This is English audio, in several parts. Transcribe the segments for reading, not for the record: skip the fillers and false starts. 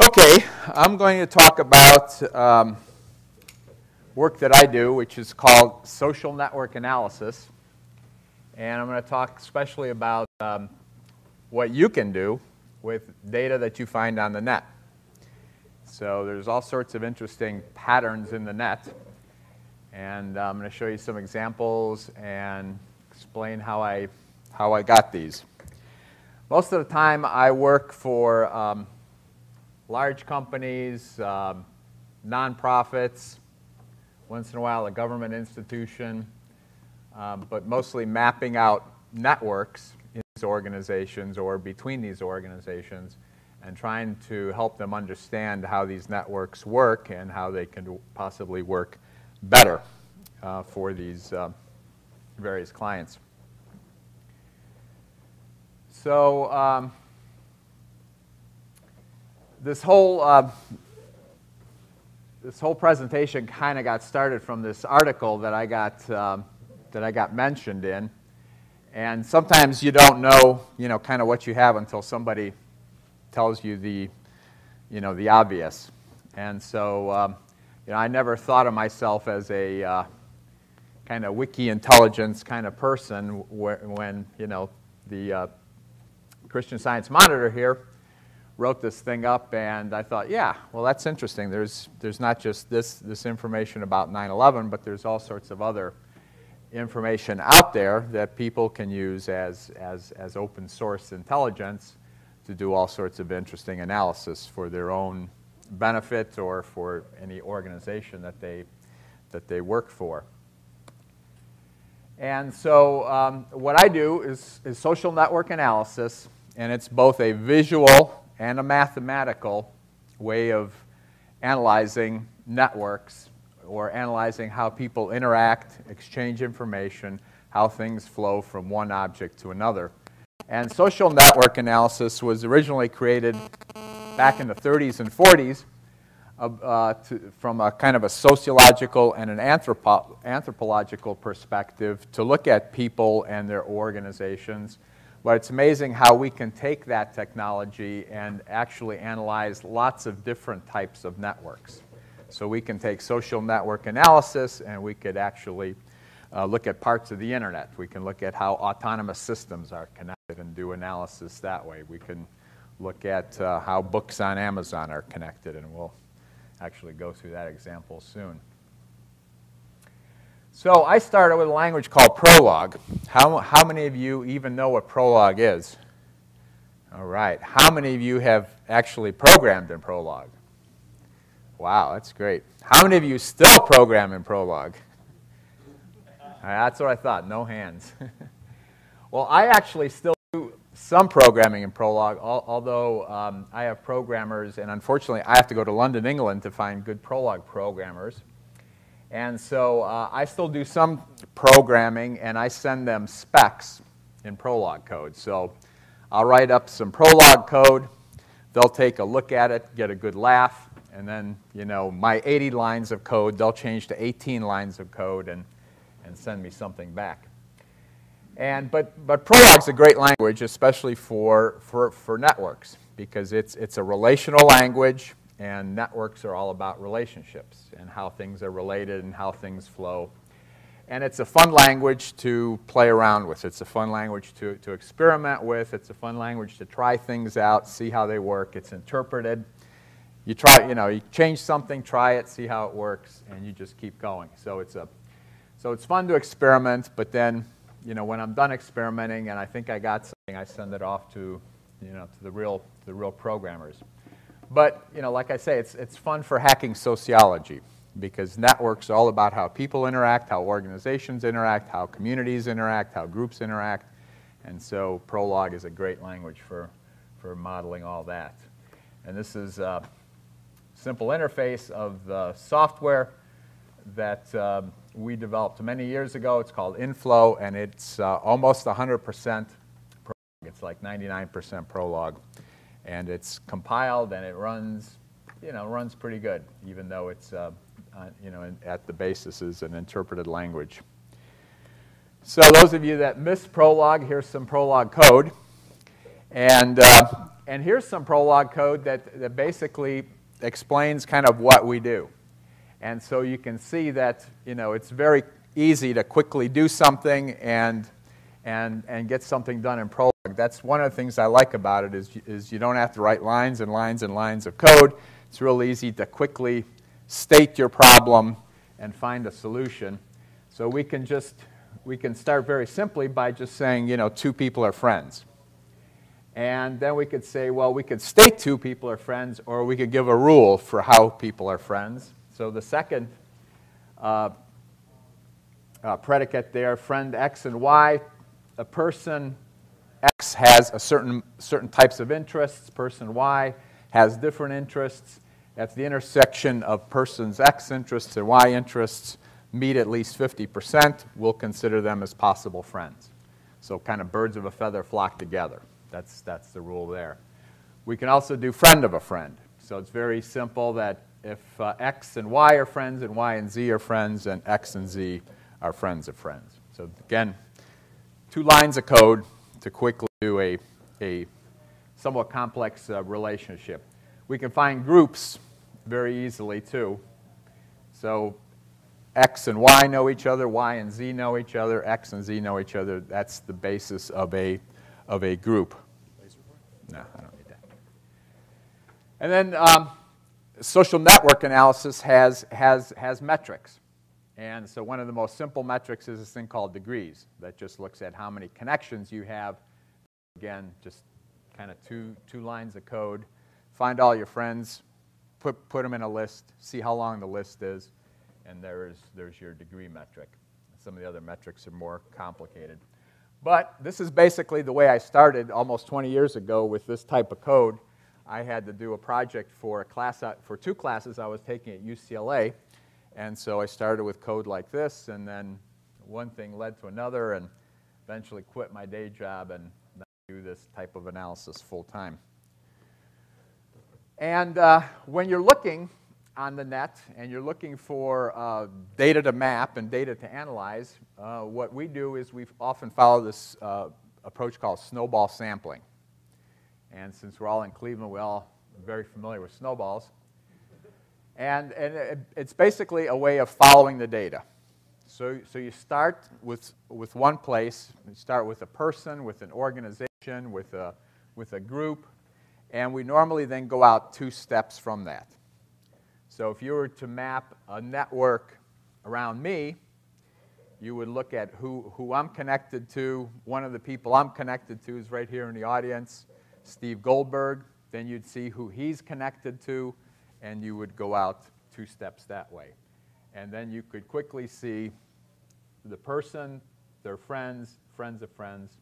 Okay, I'm going to talk about work that I do, which is called social network analysis. And I'm going to talk especially about what you can do with data that you find on the net. So there's all sorts of interesting patterns in the net. And I'm going to show you some examples and explain how I got these. Most of the time I work for large companies, nonprofits, once in a while a government institution, but mostly mapping out networks in these organizations or between these organizations and trying to help them understand how these networks work and how they can possibly work better for these various clients. So this whole presentation kind of got started from this article that I got mentioned in, and sometimes you don't know, kind of what you have until somebody tells you the obvious. And so, I never thought of myself as a kind of wiki intelligence kind of person when the Christian Science Monitor here wrote this thing up, and I thought, yeah, well, that's interesting. There's not just this information about 9/11, but there's all sorts of other information out there that people can use as open source intelligence to do all sorts of interesting analysis for their own benefit or for any organization that they work for. And so what I do is social network analysis, and it's both a visual and a mathematical way of analyzing networks or analyzing how people interact, exchange information, how things flow from one object to another. And social network analysis was originally created back in the 30s and 40s from a kind of a sociological and an anthropological perspective to look at people and their organizations. But it's amazing how we can take that technology and actually analyze lots of different types of networks. So we can take social network analysis and we could actually look at parts of the internet. We can look at how autonomous systems are connected and do analysis that way. We can look at how books on Amazon are connected, and we'll actually go through that example soon. So I started with a language called Prolog. How many of you even know what Prolog is? All right. How many of you have actually programmed in Prolog? Wow, that's great. How many of you still program in Prolog? That's what I thought. No hands. Well, I actually still do some programming in Prolog, although I have programmers, and unfortunately I have to go to London, England to find good Prolog programmers. And so I still do some programming, and I send them specs in Prolog code. So I'll write up some Prolog code. They'll take a look at it, get a good laugh, and then, my 80 lines of code, they'll change to 18 lines of code and send me something back. But Prolog's a great language, especially for networks, because it's a relational language. And networks are all about relationships and how things are related and how things flow. And it's a fun language to play around with. It's a fun language to experiment with. It's a fun language to try things out, see how they work. It's interpreted. You try, you change something, try it, see how it works, and you just keep going. So it's fun to experiment, but then, when I'm done experimenting and I think I got something, I send it off to the real programmers. But, like I say, it's fun for hacking sociology because networks are all about how people interact, how organizations interact, how communities interact, how groups interact. And so Prolog is a great language for modeling all that. And this is a simple interface of the software that we developed many years ago. It's called Inflow, and it's almost 100% Prolog. It's like 99% Prolog. And it's compiled, and it runs, runs pretty good, even though it's, at the basis is an interpreted language. So those of you that missed Prolog, here's some Prolog code. And And here's some Prolog code that basically explains kind of what we do. And so you can see that, it's very easy to quickly do something and get something done in Prolog. That's one of the things I like about it is you don't have to write lines and lines and lines of code. It's real easy to quickly state your problem and find a solution. So we can start very simply by just saying, two people are friends. And then we could say, well, we could state two people are friends, or we could give a rule for how people are friends. So the second predicate there, friend X and Y, a person X has a certain types of interests, person Y has different interests. If the intersection of persons X interests and Y interests meet at least 50%, we'll consider them as possible friends. So kind of birds of a feather flock together. That's the rule there. We can also do friend of a friend. So it's very simple that if X and Y are friends and Y and Z are friends, then X and Z are friends of friends. So again, 2 lines of code to quickly do a somewhat complex relationship. We can find groups very easily too. So X and Y know each other, Y and Z know each other, X and Z know each other. That's the basis of a group. No, I don't need that. And then social network analysis has metrics. And so one of the most simple metrics is this thing called degrees that just looks at how many connections you have. Again, just kind of two lines of code. Find all your friends, put them in a list, see how long the list is, and there's your degree metric. Some of the other metrics are more complicated. But this is basically the way I started almost 20 years ago with this type of code. I had to do a project for for 2 classes I was taking at UCLA. And so I started with code like this, and then one thing led to another, and eventually quit my day job and do this type of analysis full time. And when you're looking on the net and you're looking for data to map and data to analyze, what we do is we often follow this approach called snowball sampling. And since we're all in Cleveland, we're all very familiar with snowballs. And it's basically a way of following the data. So you start with one place. You start with a person, with an organization, with a group, and we normally then go out 2 steps from that. So if you were to map a network around me, you would look at who I'm connected to. One of the people I'm connected to is right here in the audience, Steve Goldberg. Then you'd see who he's connected to, and you would go out 2 steps that way. And then you could quickly see the person, their friends, friends of friends,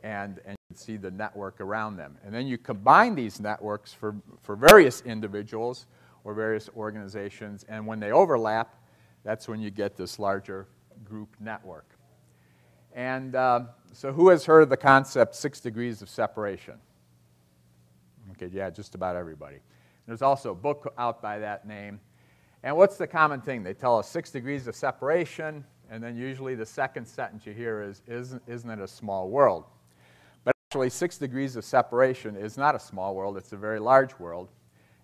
and you'd see the network around them. And then you combine these networks for various individuals or various organizations, and when they overlap, that's when you get this larger group network. And so who has heard of the concept 6 degrees of separation? Okay, yeah, just about everybody. There's also a book out by that name. And what's the common thing? They tell us 6 degrees of separation, and then usually the second sentence you hear is, isn't it a small world? But actually, 6 degrees of separation is not a small world. It's a very large world.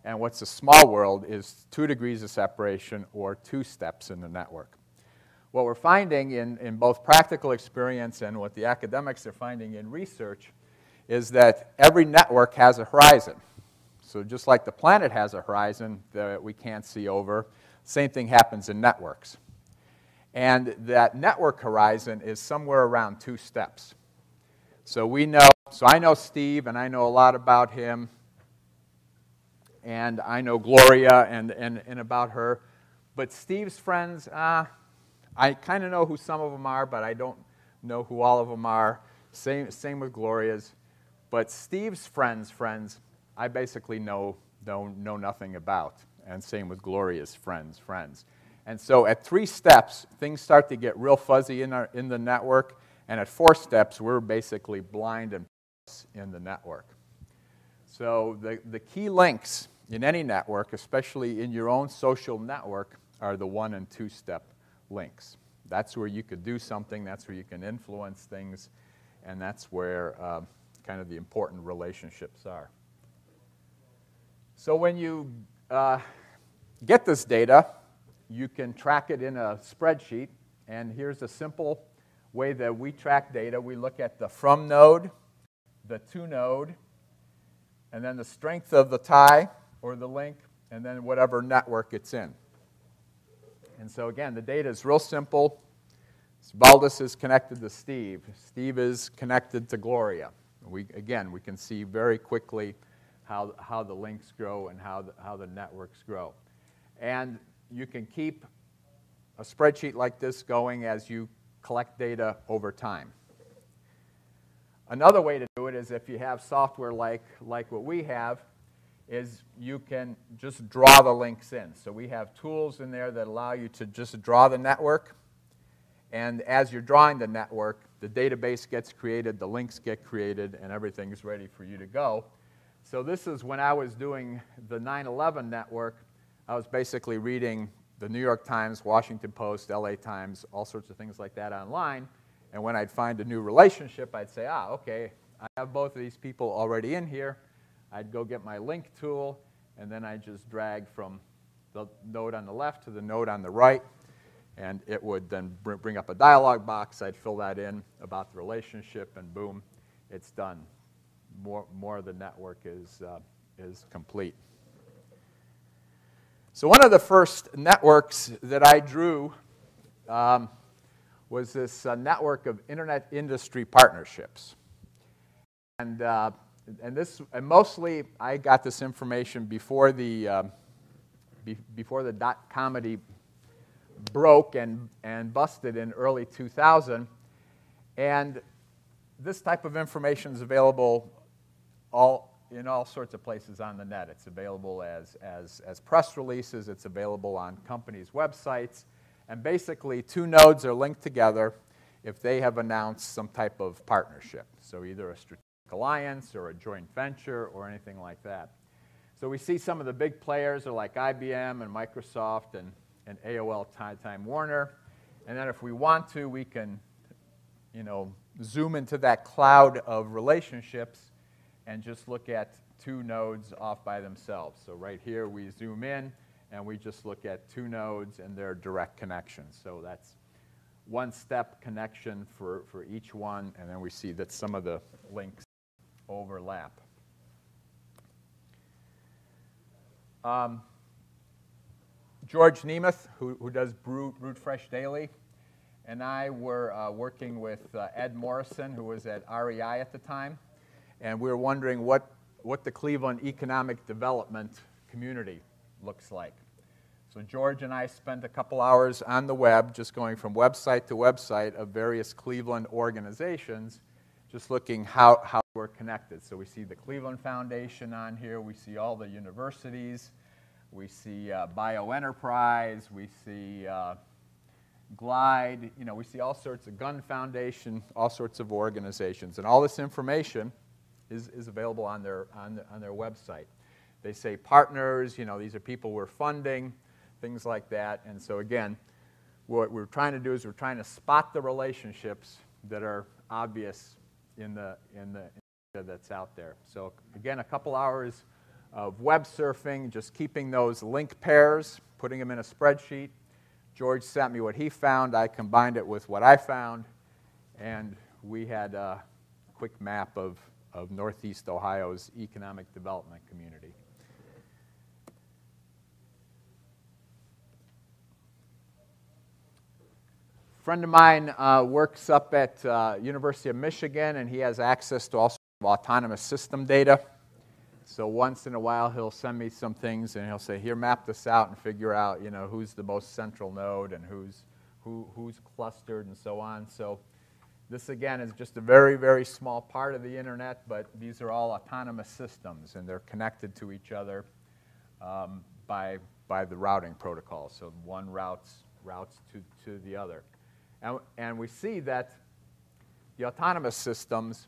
And what's a small world is 2 degrees of separation or 2 steps in the network. What we're finding in both practical experience and what the academics are finding in research is that every network has a horizon. So just like the planet has a horizon that we can't see over, same thing happens in networks. And that network horizon is somewhere around 2 steps. So I know Steve, and I know a lot about him, and I know Gloria and about her. But Steve's friends, I kind of know who some of them are, but I don't know who all of them are. Same with Gloria's. But Steve's friends, I basically know nothing about. And same with Gloria's friends. And so at 3 steps, things start to get real fuzzy in the network. And at 4 steps, we're basically blind and in the network. So the key links in any network, especially in your own social network, are the 1 and 2 step links. That's where you could do something. That's where you can influence things. And that's where kind of the important relationships are. So when you get this data, you can track it in a spreadsheet. And here's a simple way that we track data. We look at the from node, the to node, and then the strength of the tie or the link, and then whatever network it's in. And so again, the data is real simple. Valdis is connected to Steve. Steve is connected to Gloria. We can see very quickly how the links grow and how the networks grow. And you can keep a spreadsheet like this going as you collect data over time. Another way to do it is if you have software like what we have, is you can just draw the links in. So we have tools in there that allow you to just draw the network. And as you're drawing the network, the database gets created, the links get created, and everything is ready for you to go. So this is when I was doing the 9/11 network. I was basically reading the New York Times, Washington Post, LA Times, all sorts of things like that online. And when I'd find a new relationship, I'd say, okay, I have both of these people already in here. I'd go get my link tool, and then I'd just drag from the node on the left to the node on the right. And it would then bring up a dialog box. I'd fill that in about the relationship, and boom, it's done. More of the network is complete. So one of the first networks that I drew was this network of internet industry partnerships. And mostly I got this information before the dot-comedy broke and busted in early 2000. And this type of information is available in all sorts of places on the net. It's available as press releases. It's available on companies' websites. And basically, two nodes are linked together if they have announced some type of partnership. So either a strategic alliance or a joint venture or anything like that. So we see some of the big players are like IBM and Microsoft and AOL, Time Warner. And then if we want to, we can zoom into that cloud of relationships and just look at two nodes off by themselves. So right here, we zoom in, and we just look at two nodes and their direct connections. So that's one-step connection for each one, and then we see that some of the links overlap. George Nemeth, who does Brewed Fresh Daily, and I were working with Ed Morrison, who was at REI at the time, and we were wondering what the Cleveland economic development community looks like. So George and I spent a couple hours on the web, just going from website to website of various Cleveland organizations, just looking how we're connected. So we see the Cleveland Foundation on here. We see all the universities. We see BioEnterprise. We see Glide. We see all sorts of Gun Foundation, all sorts of organizations. And all this information is available on their website. They say partners, these are people we're funding, things like that. And so again, what we're trying to do is we're trying to spot the relationships that are obvious in the data that's out there. So again, a couple hours of web surfing, just keeping those link pairs, putting them in a spreadsheet. George sent me what he found. I combined it with what I found, and we had a quick map of Northeast Ohio's economic development community. A friend of mine works up at University of Michigan, and he has access to all sorts of autonomous system data. So once in a while, he'll send me some things, and he'll say, here, map this out and figure out, who's the most central node and who's clustered and so on. So this, again, is just a very, very small part of the internet, but these are all autonomous systems, and they're connected to each other by the routing protocol. So one routes to the other. And we see that the autonomous systems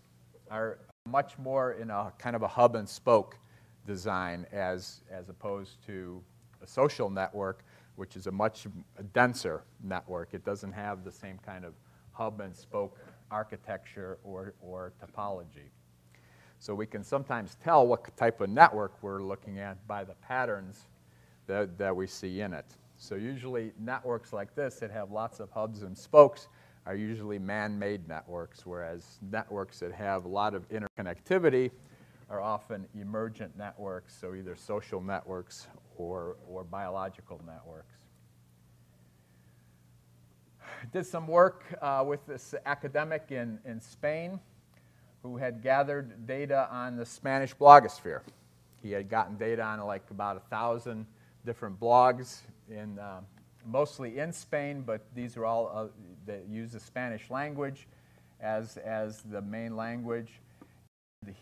are much more in a kind of a hub and spoke design as opposed to a social network, which is a much denser network. It doesn't have the same kind of hub and spoke architecture or topology. So we can sometimes tell what type of network we're looking at by the patterns that we see in it. So usually networks like this that have lots of hubs and spokes are usually man-made networks, whereas networks that have a lot of interconnectivity are often emergent networks, so either social networks or biological networks. I did some work with this academic in Spain who had gathered data on the Spanish blogosphere. He had gotten data on like about 1,000 different blogs, mostly in Spain, but these are all that use the Spanish language as the main language.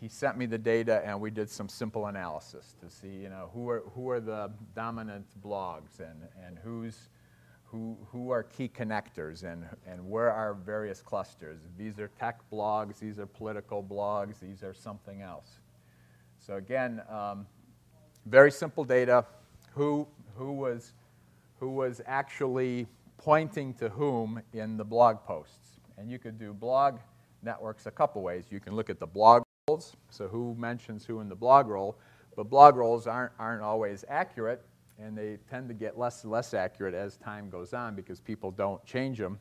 He sent me the data, and we did some simple analysis to see, who are the dominant blogs, and who are key connectors, and where are various clusters. These are tech blogs, these are political blogs, these are something else. So again, very simple data. Who was actually pointing to whom in the blog posts. And you could do blog networks a couple ways. You can look at the blog roles, so who mentions who in the blog role, but blog roles aren't always accurate, and they tend to get less and less accurate as time goes on because people don't change them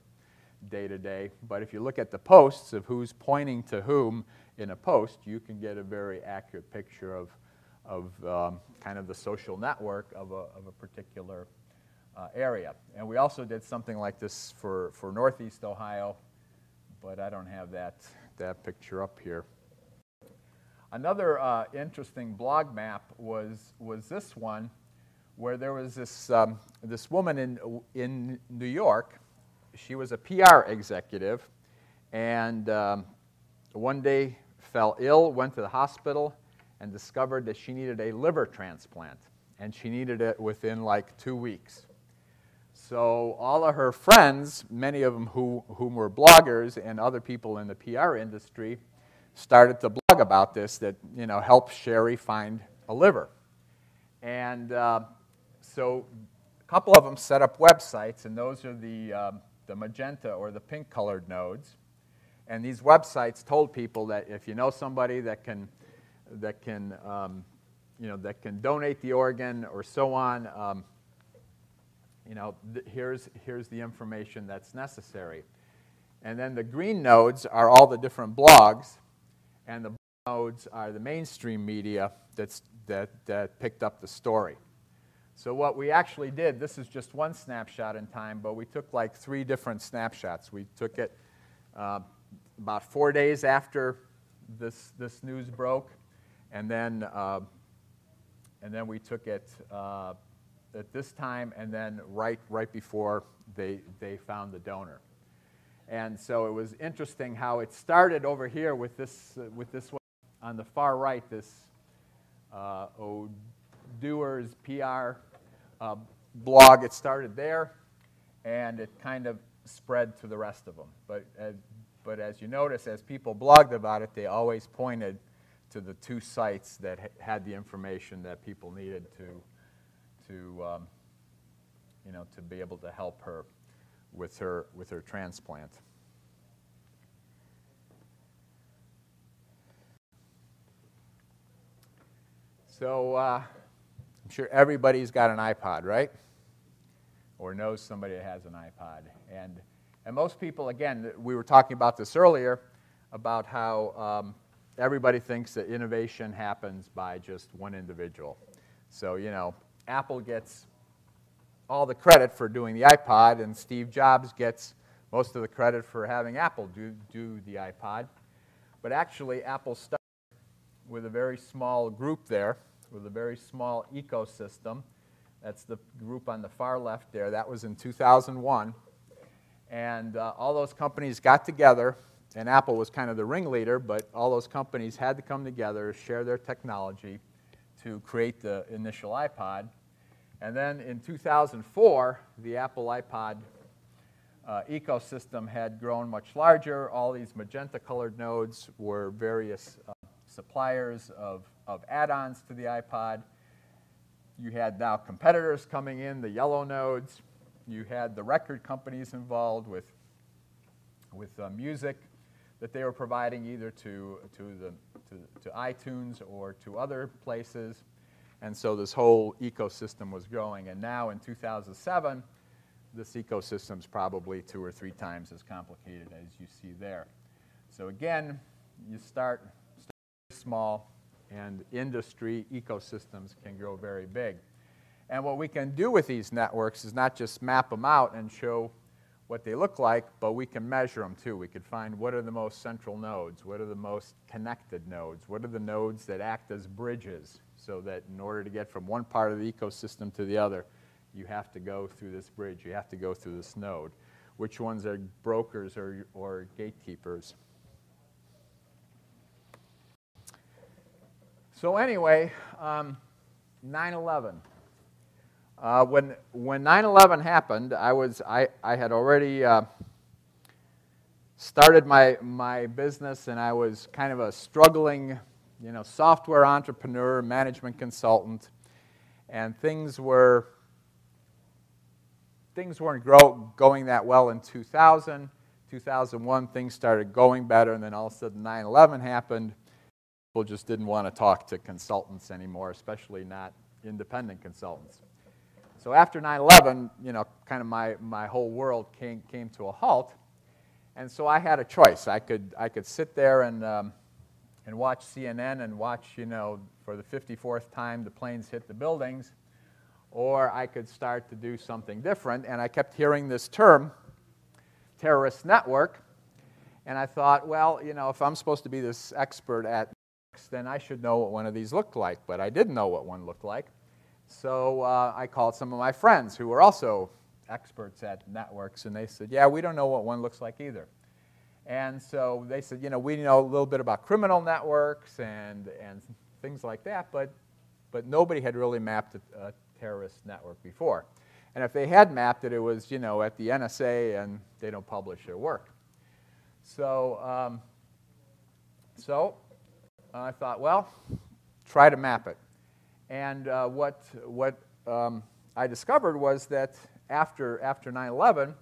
day to day. But if you look at the posts of who's pointing to whom in a post, you can get a very accurate picture of kind of the social network of a particular area. And we also did something like this for Northeast Ohio, but I don't have that picture up here. Another interesting blog map was this one, where there was this woman in New York. She was a PR executive, and one day fell ill, went to the hospital, and discovered that she needed a liver transplant, and she needed it within like 2 weeks. So all of her friends, many of them whom were bloggers and other people in the PR industry, started to blog about this, that help Sherry find a liver. And so a couple of them set up websites, and those are the magenta or the pink colored nodes. And these websites told people that if you know somebody that can donate the organ or so on, here's the information that's necessary. And then the green nodes are all the different blogs, and the blue nodes are the mainstream media that picked up the story. So what we actually did, this is just one snapshot in time, but we took like 3 different snapshots. We took it about 4 days after this news broke, and then we took it at this time, and then right before they found the donor. And so it was interesting how it started over here with this one on the far right, this Doers PR blog. It started there, and it kind of spread to the rest of them. But as you notice, as people blogged about it, they always pointed to the 2 sites that had the information that people needed to be able to help her with her transplant. So I'm sure everybody's got an iPod, right? Or knows somebody that has an iPod. And most people, again, we were talking about this earlier, about how everybody thinks that innovation happens by just one individual. So, Apple gets all the credit for doing the iPod, and Steve Jobs gets most of the credit for having Apple do the iPod. But actually, Apple started with a very small group there, with a very small ecosystem. That's the group on the far left there. That was in 2001. And all those companies got together, and Apple was kind of the ringleader, but all those companies had to come together, share their technology to create the initial iPod. And then in 2004, the Apple iPod ecosystem had grown much larger. All these magenta-colored nodes were various suppliers of add-ons to the iPod. You had now competitors coming in, the yellow nodes. You had the record companies involved with music. that they were providing either to iTunes or to other places. And so this whole ecosystem was growing. And now in 2007, this ecosystem's probably 2 or 3 times as complicated as you see there. So again, you start small, and industry ecosystems can grow very big. And what we can do with these networks is not just map them out and show what they look like, but we can measure them too. We could find what are the most central nodes, what are the most connected nodes, what are the nodes that act as bridges, so that in order to get from one part of the ecosystem to the other, you have to go through this bridge, you have to go through this node. Which ones are brokers or gatekeepers? So anyway, 9/11. When 9/11 happened, I had already started my business, and I was kind of a struggling, software entrepreneur, management consultant, and things weren't going that well in 2000. 2001, things started going better, and then all of a sudden 9/11 happened. People just didn't want to talk to consultants anymore, especially not independent consultants. So after 9/11, kind of my whole world came to a halt, and so I had a choice. I could sit there and watch CNN and watch, for the 54th time the planes hit the buildings, or I could start to do something different. And I kept hearing this term, terrorist network, and I thought, well, if I'm supposed to be this expert at networks, then I should know what one of these looked like. But I didn't know what one looked like. So I called some of my friends who were also experts at networks, and they said, yeah, we don't know what one looks like either. And so they said, we know a little bit about criminal networks and things like that, but nobody had really mapped a terrorist network before. And if they had mapped it, it was, at the NSA, and they don't publish their work. So, I thought, well, try to map it. And what I discovered was that after 9/11,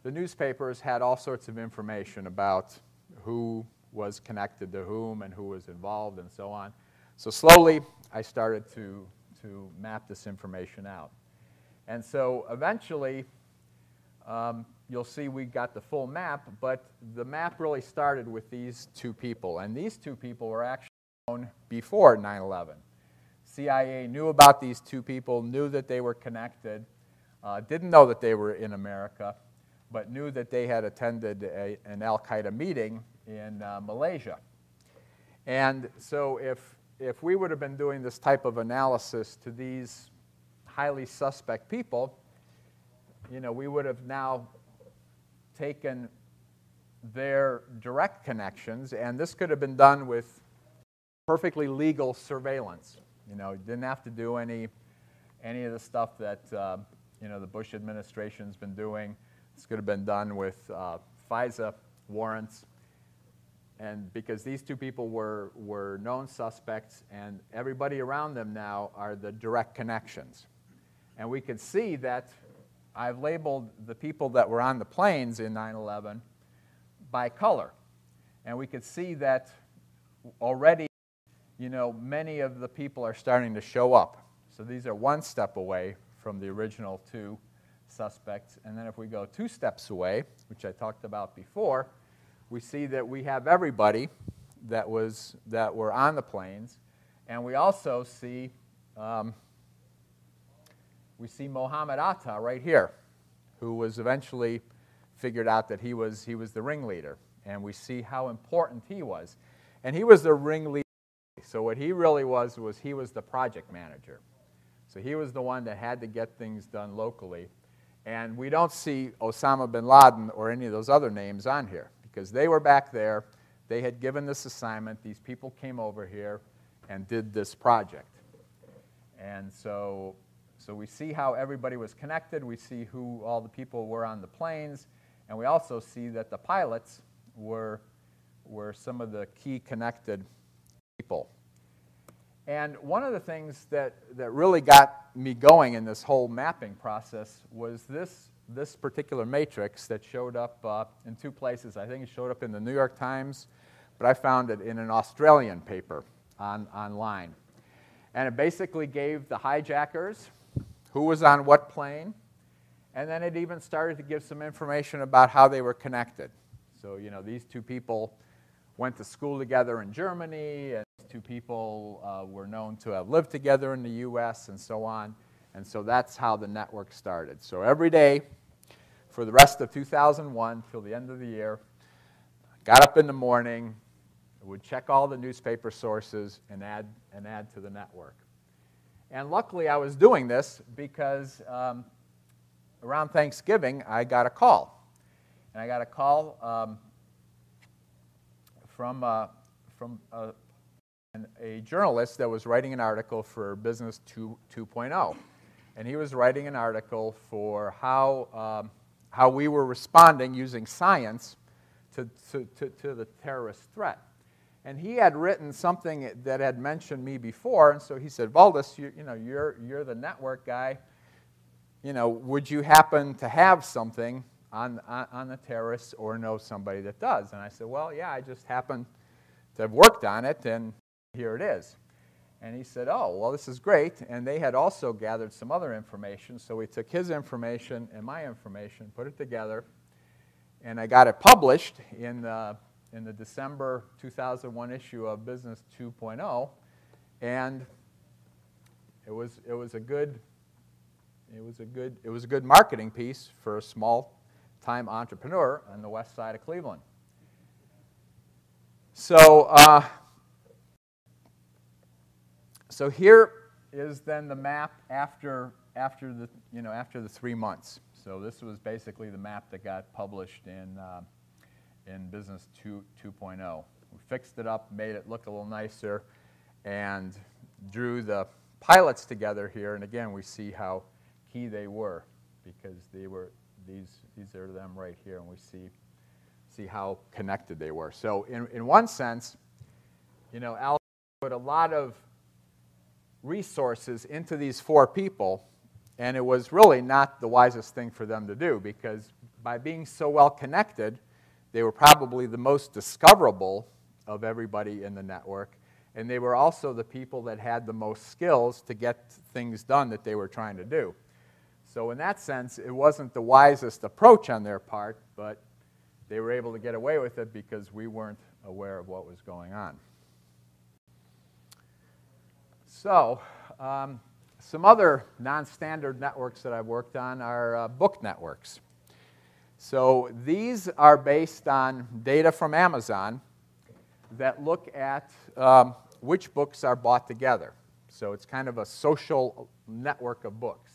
the newspapers had all sorts of information about who was connected to whom and who was involved and so on. So slowly, I started to map this information out. And so eventually, you'll see we got the full map, but the map really started with these 2 people. And these 2 people were actually known before 9/11. CIA knew about these 2 people, knew that they were connected, didn't know that they were in America, but knew that they had attended an al-Qaeda meeting in Malaysia. And so if we would have been doing this type of analysis to these highly suspect people, we would have now taken their direct connections, and this could have been done with perfectly legal surveillance. Didn't have to do any of the stuff that the Bush administration's been doing. This could have been done with FISA warrants, and because these 2 people were known suspects, and everybody around them now are the direct connections. And we could see that I've labeled the people that were on the planes in 9/11 by color, and we could see that already. Many of the people are starting to show up. So these are 1 step away from the original 2 suspects. And then if we go 2 steps away, which I talked about before, we see that we have everybody that were on the planes. And we also see Mohammed Atta right here, who was eventually figured out that he was the ringleader. And we see how important he was. And he was the ringleader. So what he really was he was the project manager. So he was the one that had to get things done locally. And we don't see Osama bin Laden or any of those other names on here, because they were back there. They had given this assignment. These people came over here and did this project. And so we see how everybody was connected. We see who all the people were on the planes. And we also see that the pilots were some of the key connected people. And one of the things that really got me going in this whole mapping process was this this particular matrix that showed up in two places. I think it showed up in the New York Times, but I found it in an Australian paper online. And it basically gave the hijackers who was on what plane, and then it even started to give some information about how they were connected. So, you know, these two people went to school together in Germany, and these two people were known to have lived together in the US, and so on. And so that's how the network started. So every day for the rest of 2001 till the end of the year, got up in the morning, would check all the newspaper sources and add to the network. And luckily I was doing this because around Thanksgiving I got a call. And I got a call from a journalist that was writing an article for Business 2.0. And he was writing an article for how we were responding using science to the terrorist threat. And he had written something that had mentioned me before, and so he said, Valdis, you're the network guy. You know, would you happen to have something on the terrorists or know somebody that does? And I said, well, yeah, I just happen to have worked on it, and here it is. And he said, oh, well, this is great. And they had also gathered some other information, so we took his information and my information, put it together, and I got it published in the December 2001 issue of Business 2.0, and it was a good marketing piece for a small-time entrepreneur on the west side of Cleveland. So here is then the map after the 3 months. So this was basically the map that got published in Business 2.0. We fixed it up, made it look a little nicer, and drew the pilots together here. And again, we see how key they were, because they were these are them right here, and we see how connected they were. So in one sense, you know, Al put a lot of resources into these four people, and it was really not the wisest thing for them to do, because by being so well connected, they were probably the most discoverable of everybody in the network, and they were also the people that had the most skills to get things done that they were trying to do. So in that sense, it wasn't the wisest approach on their part, but they were able to get away with it because we weren't aware of what was going on. So some other non-standard networks that I've worked on are book networks. So these are based on data from Amazon that look at which books are bought together. So it's kind of a social network of books.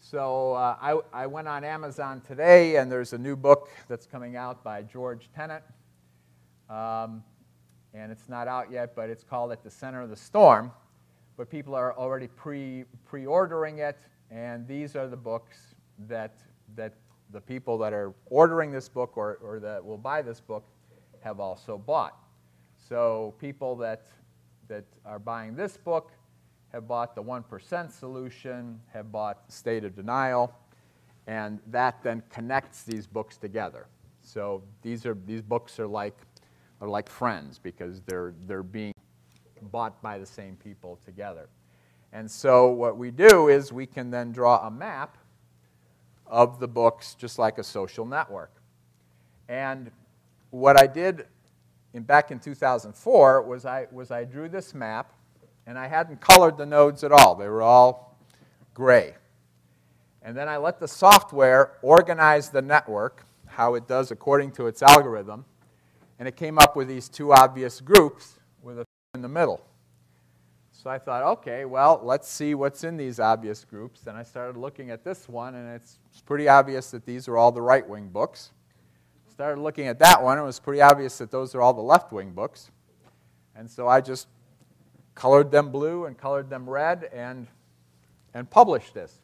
So I went on Amazon today, and there's a new book that's coming out by George Tenet. And it's not out yet, but it's called At the Center of the Storm. But people are already pre-ordering it, and these are the books that the people that are ordering this book or that will buy this book have also bought. So people that are buying this book have bought the 1% solution, have bought State of Denial, and that then connects these books together. So these books are like friends, because they're being bought by the same people together. And so what we do is we can then draw a map of the books just like a social network. And what I did back in 2004 was I drew this map, and I hadn't colored the nodes at all. They were all gray. And then I let the software organize the network, how it does according to its algorithm, and it came up with these two obvious groups with a in the middle. So I thought, okay, well, let's see what's in these obvious groups. And I started looking at this one, and it's pretty obvious that these are all the right-wing books. Started looking at that one, and it was pretty obvious that those are all the left-wing books. And so I just colored them blue and colored them red and published this.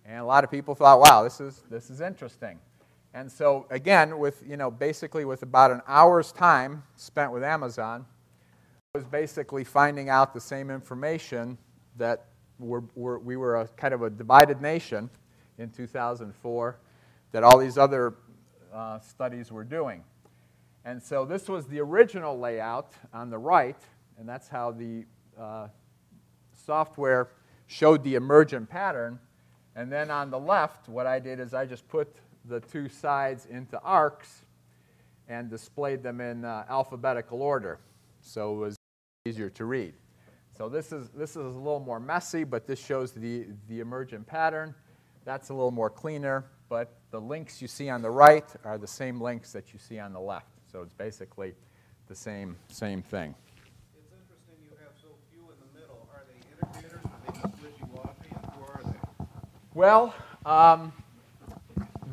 And a lot of people thought, wow, this is interesting. And so again, basically with about an hour's time spent with Amazon, was basically finding out the same information that we were a kind of a divided nation in 2004 that all these other studies were doing. And so this was the original layout on the right, and that's how the software showed the emergent pattern. And then on the left, what I did is I just put the two sides into arcs and displayed them in alphabetical order, so it was easier to read. So this is a little more messy, but this shows the emergent pattern. That's a little more cleaner, but the links you see on the right are the same links that you see on the left. So it's basically the same thing. It's interesting you have so few in the middle. Are they integrators? Are they just wishy-washy? And who are they? Well,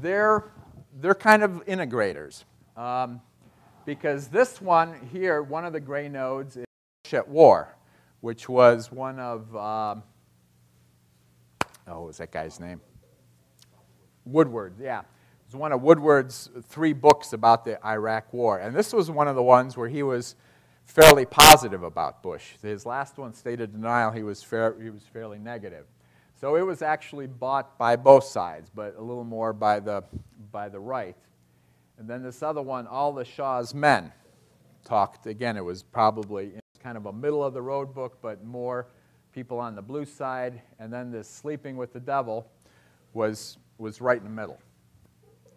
they're kind of integrators. Because this one here, one of the gray nodes is Bush at War, which was one of, what was that guy's name? Woodward, yeah. It was one of Woodward's 3 books about the Iraq War. And this was one of the ones where he was fairly positive about Bush. His last one, State of Denial, he was fairly negative. So it was actually bought by both sides, but a little more by the right. And then this other one, All the Shah's Men, talked, again, it was probably kind of a middle-of-the-road book, but more people on the blue side. And then this Sleeping with the Devil was right in the middle.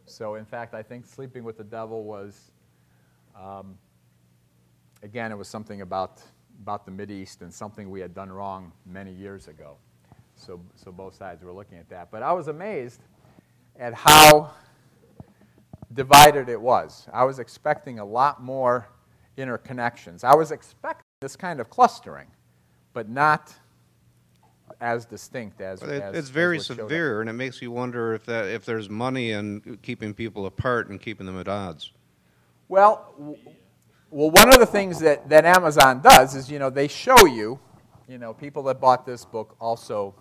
So, in fact, I think Sleeping with the Devil was, again, it was something about the Mideast and something we had done wrong many years ago. So both sides were looking at that. But I was amazed at how divided it was. I was expecting a lot more interconnections. I was expecting this kind of clustering, but not as distinct as it's very severe, and it makes you wonder if there's money in keeping people apart and keeping them at odds. Well, one of the things that Amazon does is, they show you, people that bought this book also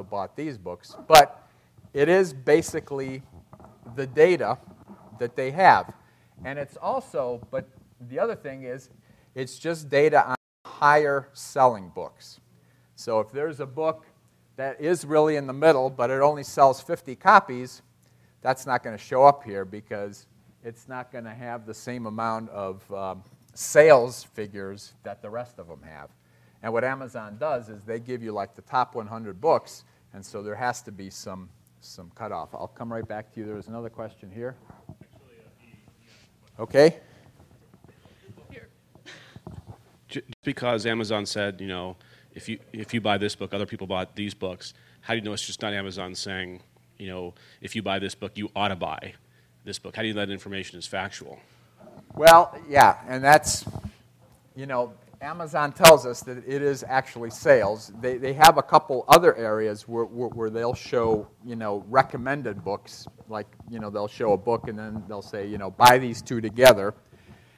bought these books, but it is basically the data that they have. And it's also, but the other thing is, it's just data on higher selling books. So if there's a book that is really in the middle, but it only sells 50 copies, that's not going to show up here because it's not going to have the same amount of sales figures that the rest of them have. And what Amazon does is they give you like the top 100 books, and so there has to be some cutoff. I'll come right back to you. There was another question here. Okay. Just because Amazon said, if you buy this book, other people bought these books, how do you know it's just not Amazon saying, if you buy this book, you ought to buy this book? How do you know that information is factual? Well, yeah, and that's, Amazon tells us that it is actually sales. They have a couple other areas where they'll show, recommended books. Like, they'll show a book and then they'll say, buy these 2 together.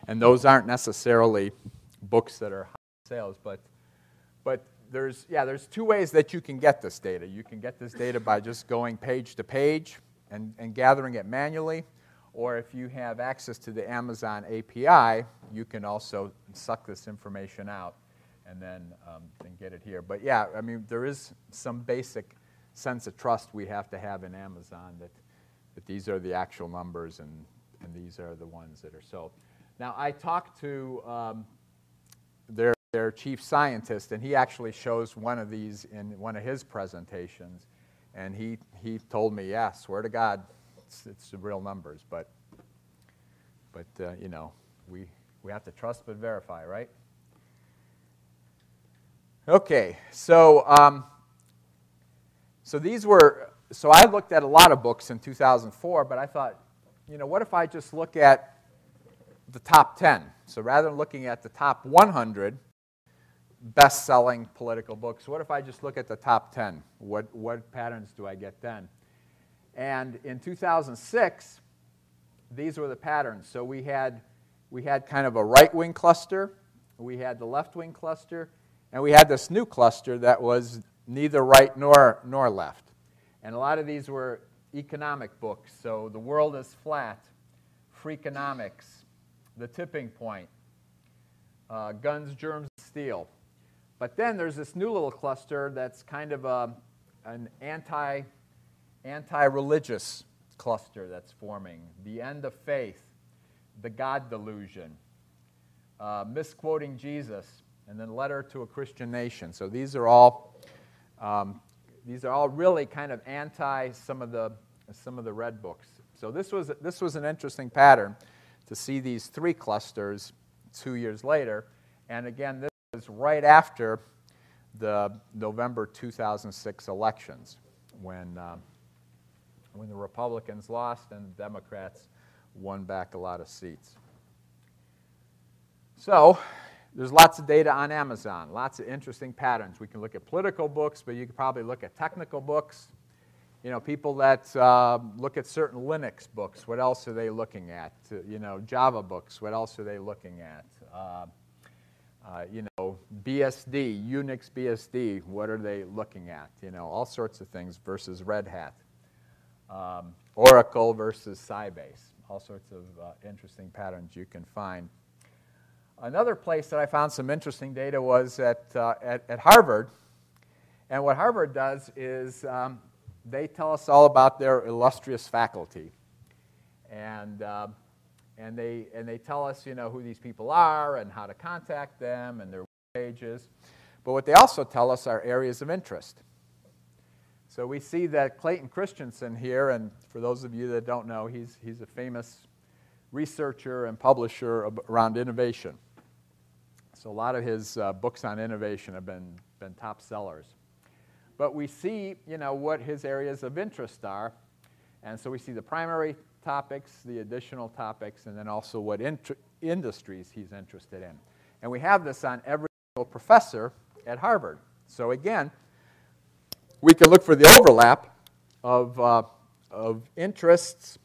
And those aren't necessarily books that are high sales, but there's 2 ways that you can get this data. You can get this data by just going page to page and gathering it manually, or if you have access to the Amazon API, you can also suck this information out and then get it here. But yeah, I mean, there is some basic sense of trust we have to have in Amazon that these are the actual numbers and these are the ones that are sold. Now, I talked to their chief scientist, and he actually shows one of these in one of his presentations, and he told me, yeah, swear to God, it's the real numbers, but we have to trust but verify, right? Okay, so I looked at a lot of books in 2004, but I thought, what if I just look at the top 10? So rather than looking at the top 100 best-selling political books, what if I just look at the top 10? What patterns do I get then? And in 2006, these were the patterns. So we had kind of a right-wing cluster, we had the left-wing cluster, and we had this new cluster that was neither right nor left. And a lot of these were economic books. So The World is Flat, Freakonomics, The Tipping Point, Guns, Germs, Steel. But then there's this new little cluster that's kind of an anti-religious cluster that's forming, the end of faith, the God delusion, misquoting Jesus, and then letter to a Christian nation. So these are all really kind of anti some of the red books. So this was an interesting pattern to see these three clusters 2 years later, and again this was right after the November 2006 elections, when the Republicans lost and the Democrats won back a lot of seats. So there's lots of data on Amazon, lots of interesting patterns. We can look at political books, but you could probably look at technical books. You know, people that look at certain Linux books, what else are they looking at? You know, Java books, what else are they looking at? You know, BSD, Unix BSD, what are they looking at? You know, all sorts of things versus Red Hat. Oracle versus Sybase, all sorts of interesting patterns you can find. Another place that I found some interesting data was at Harvard. And what Harvard does is they tell us all about their illustrious faculty. And they tell us, you know, who these people are and how to contact them and their pages. But what they also tell us are areas of interest. So we see that Clayton Christensen here, and for those of you that don't know, he's a famous researcher and publisher around innovation. So a lot of his books on innovation have been top sellers. But we see, you know, what his areas of interest are. And so we see the primary topics, the additional topics, and then also what industries he's interested in. And we have this on every single professor at Harvard. So again, we can look for the overlap of interests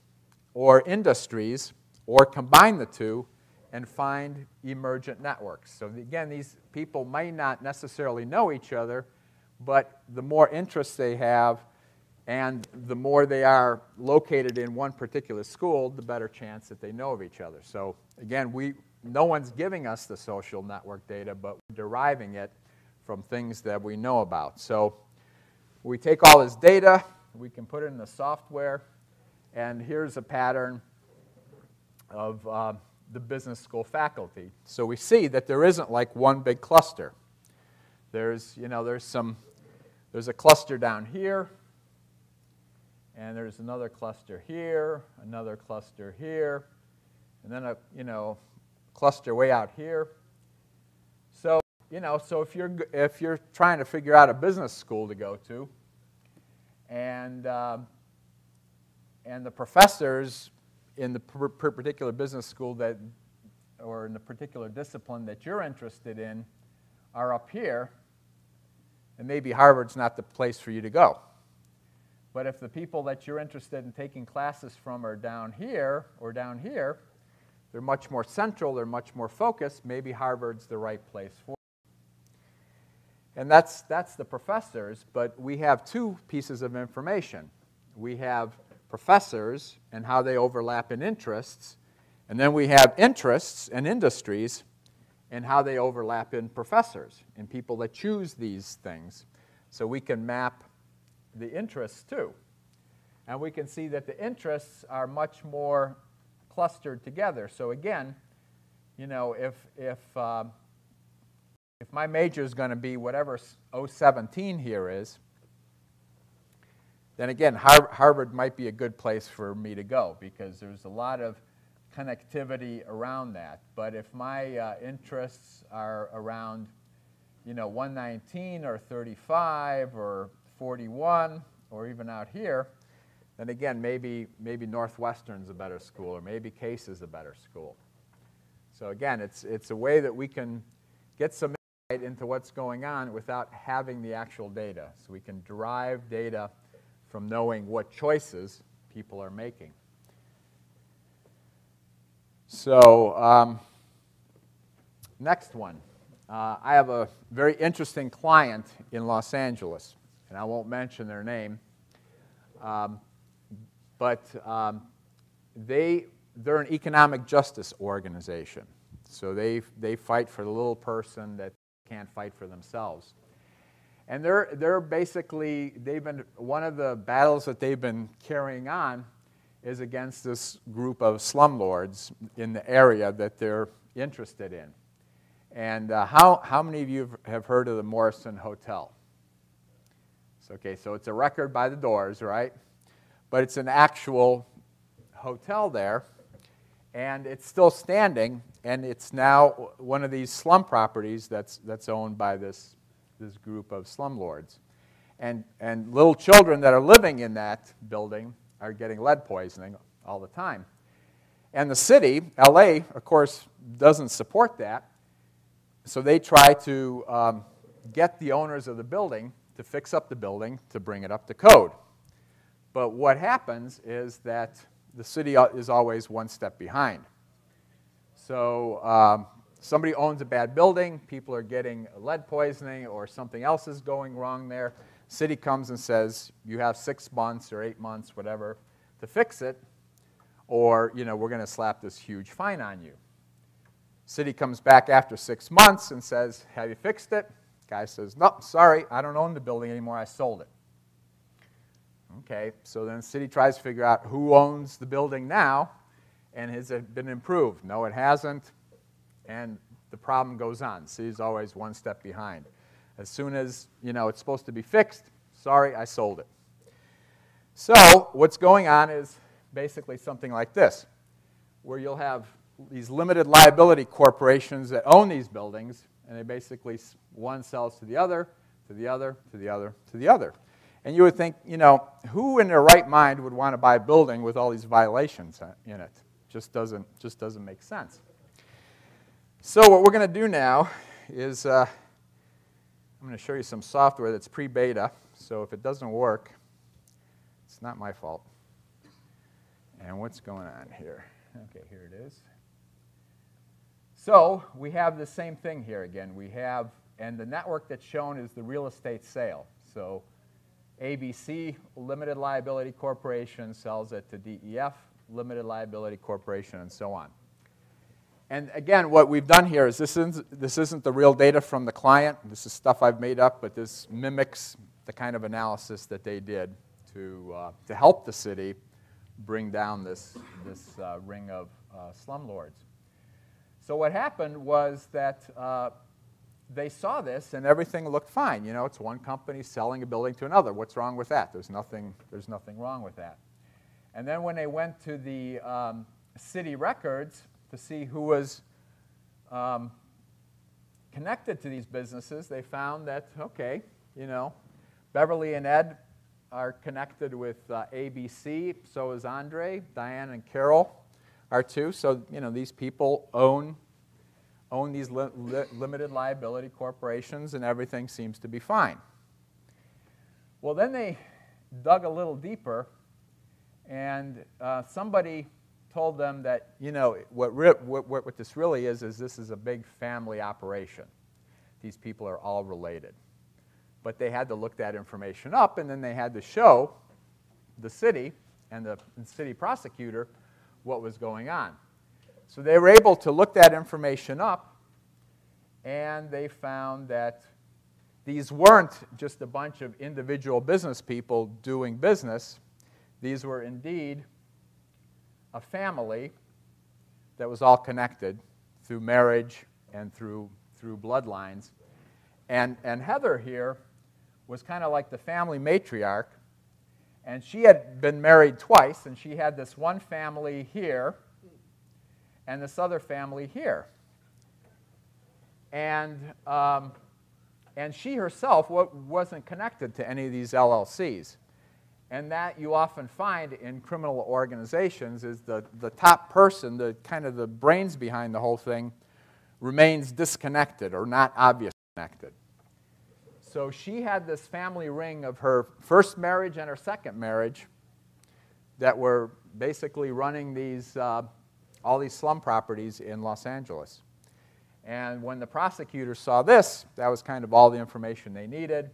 or industries, or combine the two and find emergent networks. So again, these people may not necessarily know each other, but the more interests they have and the more they are located in one particular school, the better chance that they know of each other. So again, no one's giving us the social network data, but we're deriving it from things that we know about. So we take all this data, we can put it in the software, and here's a pattern of the business school faculty. So we see that there isn't like one big cluster. There's a cluster down here, and there's another cluster here, another cluster here, and then a cluster way out here. So so if you're trying to figure out a business school to go to, and the professors in the particular business school or in the particular discipline that you're interested in are up here, and maybe Harvard's not the place for you to go. But if the people that you're interested in taking classes from are down here or down here, they're much more central, they're much more focused, maybe Harvard's the right place for you. And that's the professors, but we have two pieces of information. We have professors and how they overlap in interests, and then we have interests and industries and how they overlap in professors and people that choose these things. So we can map the interests too. And we can see that the interests are much more clustered together. So again, if my major is going to be whatever 017 here is, then again, Harvard might be a good place for me to go because there's a lot of connectivity around that. But if my interests are around, 119 or 35 or 41 or even out here, then again, maybe Northwestern's a better school or maybe Case is a better school. So again, it's a way that we can get some insight into what's going on without having the actual data. So we can derive data from knowing what choices people are making. So next one. I have a very interesting client in Los Angeles, and I won't mention their name, but they're an economic justice organization. So they fight for the little person that can't fight for themselves. And they're basically, one of the battles that they've been carrying on is against this group of slumlords in the area that they're interested in. And how many of you have heard of the Morrison Hotel? Okay, so it's a record by the Doors, right? But it's an actual hotel there, and it's still standing, and it's now one of these slum properties that's owned by this group of slumlords. And little children that are living in that building are getting lead poisoning all the time. And the city, LA, of course, doesn't support that, so they try to get the owners of the building to fix up the building to bring it up to code. But what happens is that the city is always one step behind. So somebody owns a bad building, people are getting lead poisoning or something else is going wrong there. City comes and says, you have 6 months or 8 months, whatever, to fix it, or we're going to slap this huge fine on you. City comes back after 6 months and says, have you fixed it? Guy says, no, sorry, I don't own the building anymore, I sold it. Okay, so then the city tries to figure out who owns the building now, and has it been improved? No, it hasn't, and the problem goes on. The city's always one step behind. As soon as, it's supposed to be fixed, sorry, I sold it. So what's going on is basically something like this, where you'll have these limited liability corporations that own these buildings, and they basically, one sells to the other, to the other, to the other, to the other. And you would think, who in their right mind would want to buy a building with all these violations in it? Just doesn't make sense. So what we're going to do now is I'm going to show you some software that's pre-beta. So if it doesn't work, it's not my fault. And what's going on here? Okay, here it is. So we have the same thing here again. We have, and the network that's shown is the real estate sale. So ABC Limited Liability Corporation sells it to DEF Limited Liability Corporation, and so on. And again, what we've done here is this isn't the real data from the client. This is stuff I've made up, but this mimics the kind of analysis that they did to help the city bring down this ring of slumlords. So what happened was that they saw this and everything looked fine. It's one company selling a building to another. What's wrong with that? There's nothing wrong with that. And then when they went to the city records to see who was connected to these businesses, they found that, okay, Beverly and Ed are connected with ABC, so is Andre, Diane and Carol are too. So, these people own these limited liability corporations, and everything seems to be fine. Well, then they dug a little deeper, and somebody told them that, what this really is this is a big family operation. These people are all related. But they had to look that information up, and then they had to show the city and the city prosecutor what was going on. So they were able to look that information up, and they found that these weren't just a bunch of individual business people doing business. These were indeed a family that was all connected through marriage and through bloodlines. And Heather here was kind of like the family matriarch, and she had been married twice, and she had this one family here and this other family here. And she herself wasn't connected to any of these LLCs. And that you often find in criminal organizations is the top person, the kind of the brains behind the whole thing, remains disconnected or not obviously connected. So she had this family ring of her first marriage and her second marriage that were basically running these all these slum properties in Los Angeles. And when the prosecutors saw this, that was kind of all the information they needed.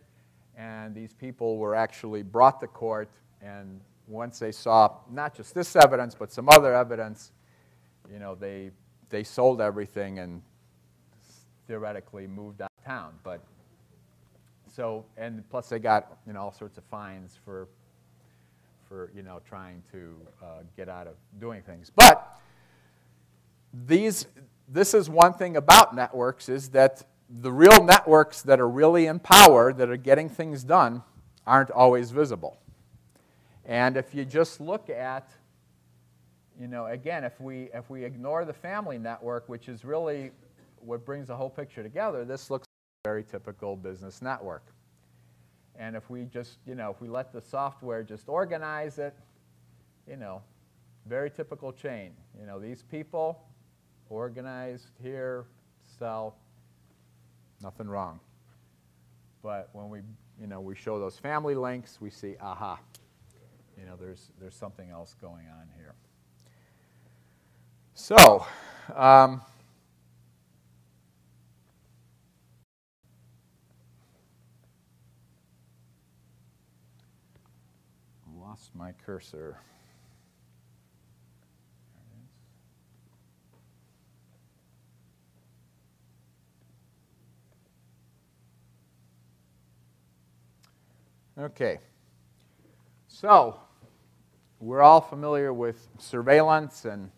And these people were actually brought to court. And once they saw not just this evidence, but some other evidence, they sold everything and theoretically moved out of town. But So, and plus they got, all sorts of fines for trying to get out of doing things. But this is one thing about networks, is that the real networks that are really in power, that are getting things done, aren't always visible. And if you just look at, again, if we ignore the family network, which is really what brings the whole picture together, this looks like a very typical business network. And if we just, if we let the software just organize it, very typical chain. These people organized here, sell, nothing wrong. But when we show those family links, we see, aha, there's something else going on here. So, lost my cursor. Okay, so we're all familiar with surveillance and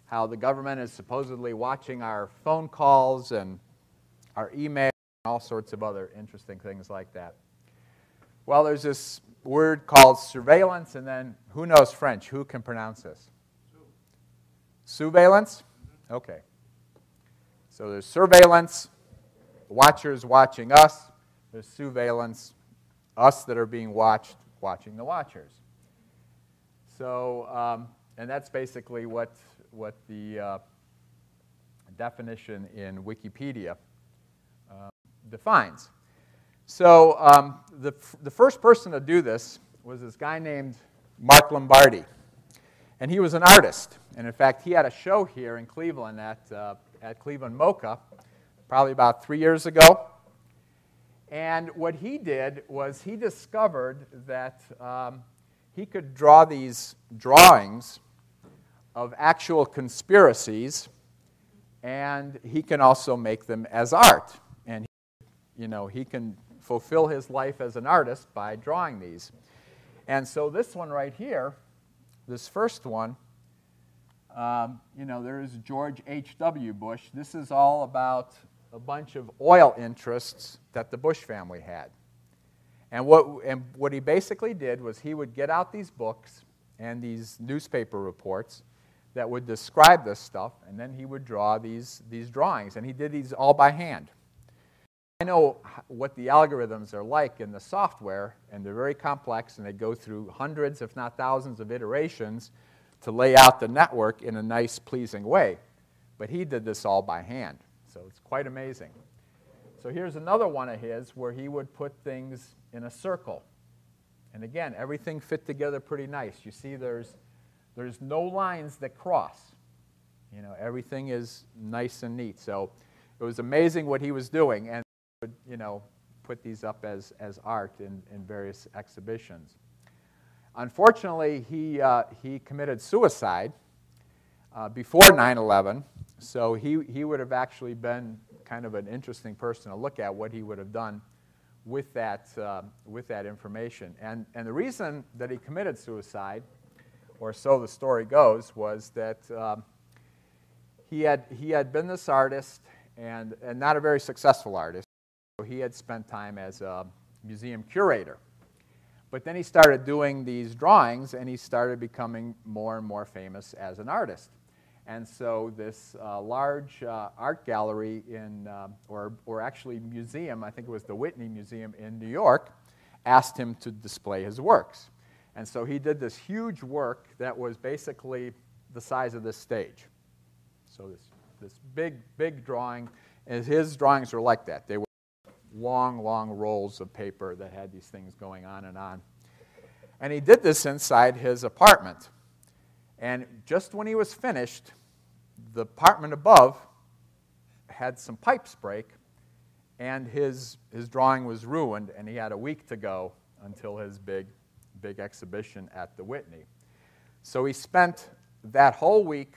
how the government is supposedly watching our phone calls and our email and all sorts of other interesting things like that. Well, there's this word called surveillance, and then who knows French? Who can pronounce this? Surveillance? Okay. So there's surveillance, watchers watching us. There's surveillance, us that are being watched, watching the watchers. So, and that's basically what the definition in Wikipedia defines. So the first person to do this was this guy named Mark Lombardi. And he was an artist. And in fact, he had a show here in Cleveland at Cleveland MoCA probably about 3 years ago. And what he did was he discovered that he could draw these drawings of actual conspiracies, and he can also make them as art. And he can fulfill his life as an artist by drawing these. And so this one right here, this first one, there's George H.W. Bush. This is all about a bunch of oil interests that the Bush family had. And what he basically did was he would get out these books and these newspaper reports that would describe this stuff, and then he would draw these drawings. And he did these all by hand. I know what the algorithms are like in the software, and they're very complex, and they go through hundreds, if not thousands, of iterations to lay out the network in a nice, pleasing way. But he did this all by hand, so it's quite amazing. So here's another one of his where he would put things in a circle. And again, everything fit together pretty nice. You see there's no lines that cross. Everything is nice and neat. So it was amazing what he was doing. And would, put these up as art in various exhibitions. Unfortunately, he committed suicide before 9/11, so he would have actually been kind of an interesting person to look at what he would have done with that information. And the reason that he committed suicide, or so the story goes, was that he had been this artist and not a very successful artist. So he had spent time as a museum curator. But then he started doing these drawings, and he started becoming more and more famous as an artist. And so this large art gallery or actually museum, I think it was the Whitney Museum in New York, asked him to display his works. And so he did this huge work that was basically the size of this stage. So this big drawing, and his drawings were like that. They were long rolls of paper that had these things going on and on. And he did this inside his apartment. And just when he was finished, the apartment above had some pipes break, and his drawing was ruined, and he had a week to go until his big exhibition at the Whitney. So he spent that whole week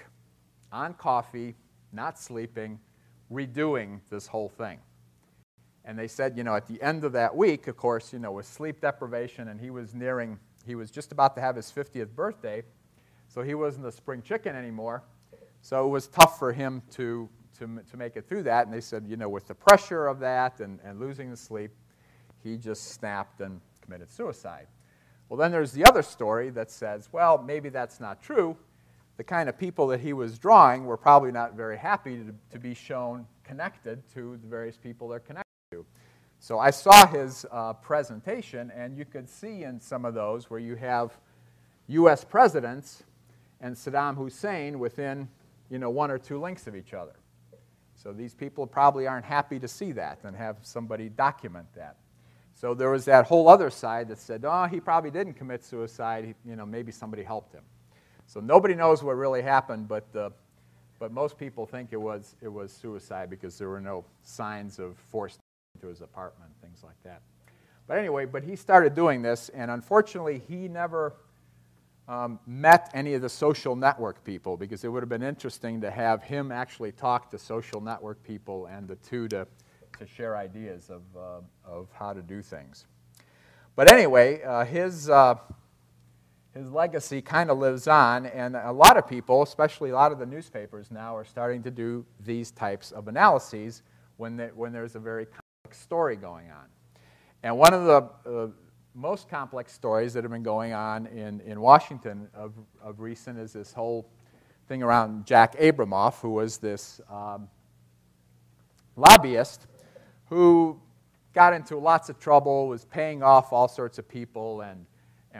on coffee, not sleeping, redoing this whole thing. And they said, at the end of that week, of course, with sleep deprivation, and he was just about to have his 50th birthday, so he wasn't a spring chicken anymore. So it was tough for him to make it through that. And they said, with the pressure of that and losing the sleep, he just snapped and committed suicide. Well, then there's the other story that says, well, maybe that's not true. The kind of people that he was drawing were probably not very happy to be shown connected to the various people they're connected to. So I saw his presentation, and you could see in some of those where you have U.S. presidents and Saddam Hussein within 1 or 2 links of each other. So these people probably aren't happy to see that and have somebody document that. So there was that whole other side that said, oh, he probably didn't commit suicide. Maybe somebody helped him. So nobody knows what really happened, but most people think it was suicide because there were no signs of force into his apartment, things like that. But anyway, he started doing this, and unfortunately, he never met any of the social network people, because it would have been interesting to have him actually talk to social network people and the two to share ideas of how to do things. But anyway, his legacy kind of lives on, and a lot of people, especially a lot of the newspapers now, are starting to do these types of analyses when there's a very complex story going on. And one of the most complex stories that have been going on in Washington of recent is this whole thing around Jack Abramoff, who was this lobbyist who got into lots of trouble, was paying off all sorts of people, and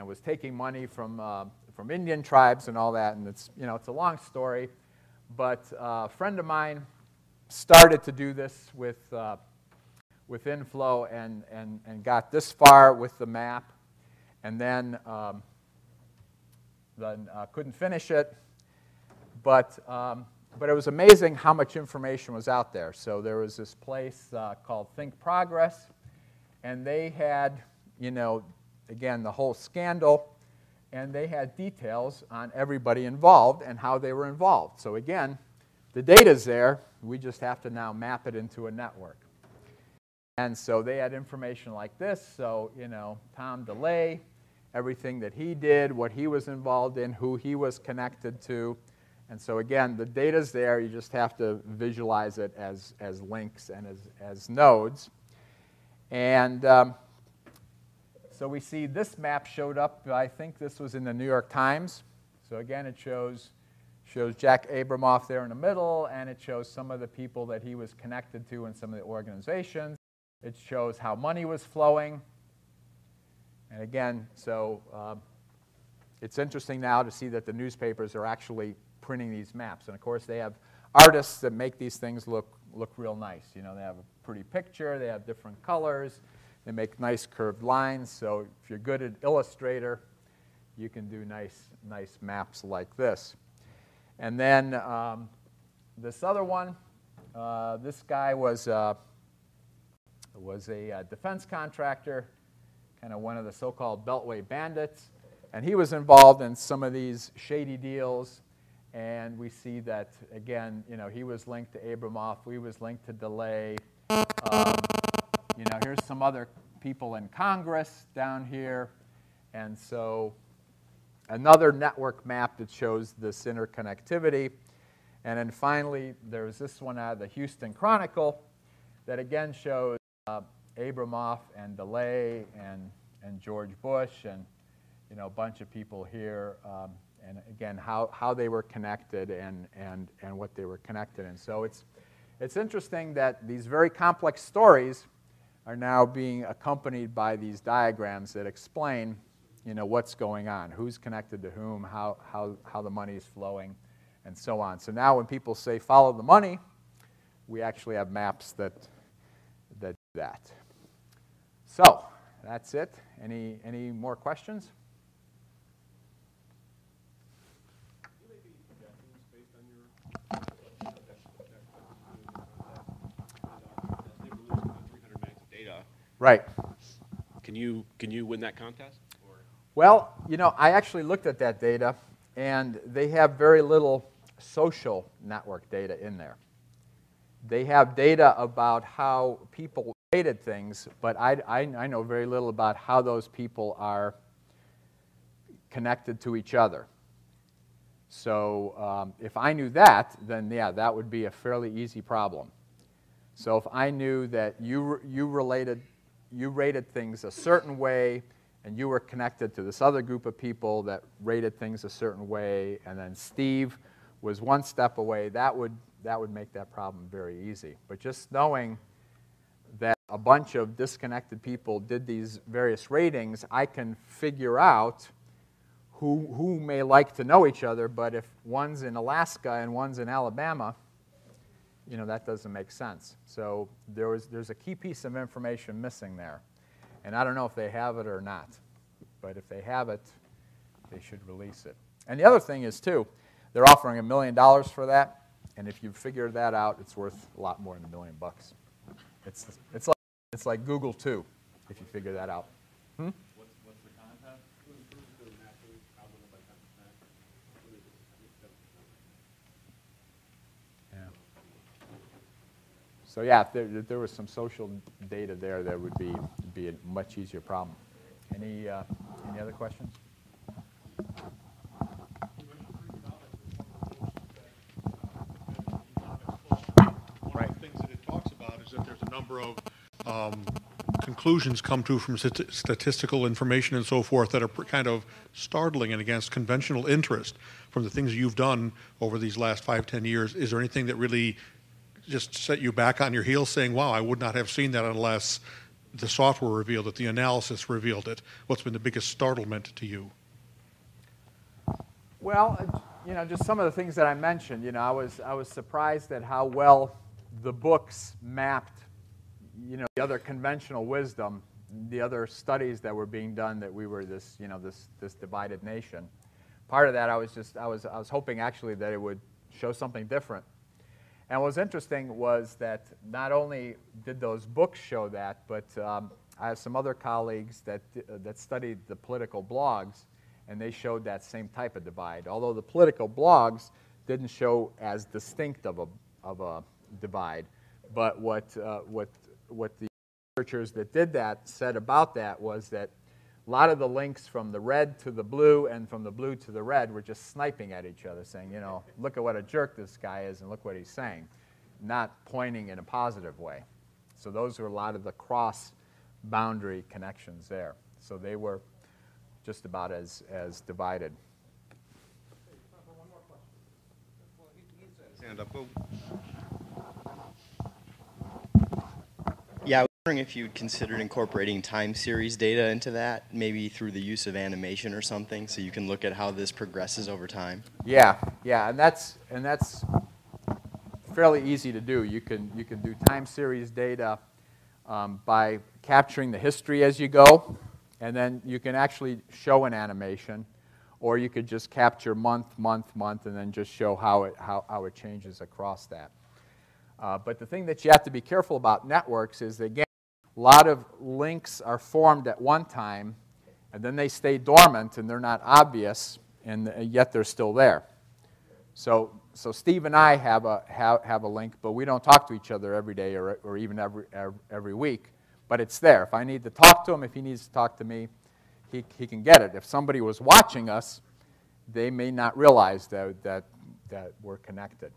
was taking money from Indian tribes and all that. And it's a long story, but a friend of mine started to do this with Inflow and got this far with the map, and then couldn't finish it. But it was amazing how much information was out there. So there was this place called Think Progress, and they had, again, the whole scandal, and they had details on everybody involved and how they were involved. So again, the data's there. We just have to now map it into a network. And so they had information like this. So, Tom DeLay, everything that he did, what he was involved in, who he was connected to. And so again, the data's there. You just have to visualize it as links and as nodes. And so we see this map showed up. I think this was in the New York Times. So again, it shows Jack Abramoff there in the middle, and it shows some of the people that he was connected to in some of the organizations. It shows how money was flowing. And again, so it's interesting now to see that the newspapers are actually printing these maps. And of course, they have artists that make these things look real nice. They have a pretty picture. They have different colors. They make nice curved lines. So if you're good at Illustrator, you can do nice maps like this. And then this other one, this guy was a defense contractor, kind of one of the so-called Beltway bandits. And he was involved in some of these shady deals. And we see that, again, he was linked to Abramoff. We was linked to DeLay. Here's some other people in Congress down here. And so another network map that shows this interconnectivity. And then finally, there's this one out of the Houston Chronicle that again shows Abramoff and DeLay and George Bush and a bunch of people here. And again, how they were connected and what they were connected in. So it's interesting that these very complex stories are now being accompanied by these diagrams that explain, what's going on, who's connected to whom, how the money is flowing, and so on. So now when people say follow the money, we actually have maps that do that. So that's it. Any more questions? Right. Can you win that contest? Or? Well, I actually looked at that data, and they have very little social network data in there. They have data about how people rated things, but I know very little about how those people are connected to each other. So if I knew that, then yeah, that would be a fairly easy problem. So if I knew that you rated things a certain way, and you were connected to this other group of people that rated things a certain way, and then Steve was one step away, that would make that problem very easy. But just knowing that a bunch of disconnected people did these various ratings, I can figure out who may like to know each other, but if one's in Alaska and one's in Alabama, that doesn't make sense. So there's a key piece of information missing there. And I don't know if they have it or not. But if they have it, they should release it. And the other thing is, too, they're offering $1 million for that. And if you figure that out, it's worth a lot more than $1 million. It's like Google, too, if you figure that out. What's the content? Who improves the naturally algorithm by 10%? What is it? Yeah. So yeah, if there was some social data there, that would be a much easier problem. Any other questions? One of the things that it talks about is that there's a number of conclusions come to from statistical information and so forth that are kind of startling and against conventional interest from the things you've done over these last 5-10 years. Is there anything that really just set you back on your heels saying, wow, I would not have seen that unless the software revealed it, the analysis revealed it? What's been the biggest startlement to you? Well, just some of the things that I mentioned. I was surprised at how well the books mapped, the other conventional wisdom, the other studies that were being done, that we were this divided nation. Part of that, I was hoping actually that it would show something different. And what was interesting was that not only did those books show that, but I have some other colleagues that studied the political blogs, and they showed that same type of divide. Although the political blogs didn't show as distinct of a divide, but what the researchers that did that said about that was that a lot of the links from the red to the blue and from the blue to the red were just sniping at each other, saying, look at what a jerk this guy is and look what he's saying, not pointing in a positive way. So those were a lot of the cross-boundary connections there. So they were just about as divided. One more question. Well, he's had his hand up. Yeah, I was wondering if you'd considered incorporating time series data into that, maybe through the use of animation or something, so you can look at how this progresses over time. Yeah, and that's fairly easy to do. You can do time series data by capturing the history as you go, and then you can actually show an animation, or you could just capture month, and then just show how it changes across that. But the thing that you have to be careful about networks is, again, a lot of links are formed at one time, and then they stay dormant, and they're not obvious, and yet they're still there. So Steve and I have a link, but we don't talk to each other every day or even every week. But it's there. If I need to talk to him, if he needs to talk to me, he can get it. If somebody was watching us, they may not realize that we're connected.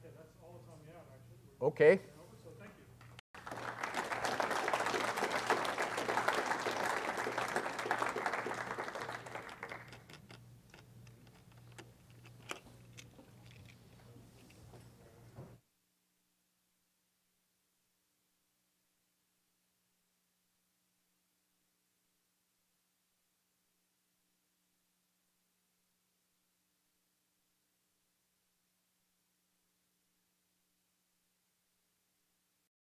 Okay, that's all the time we have, actually. Okay.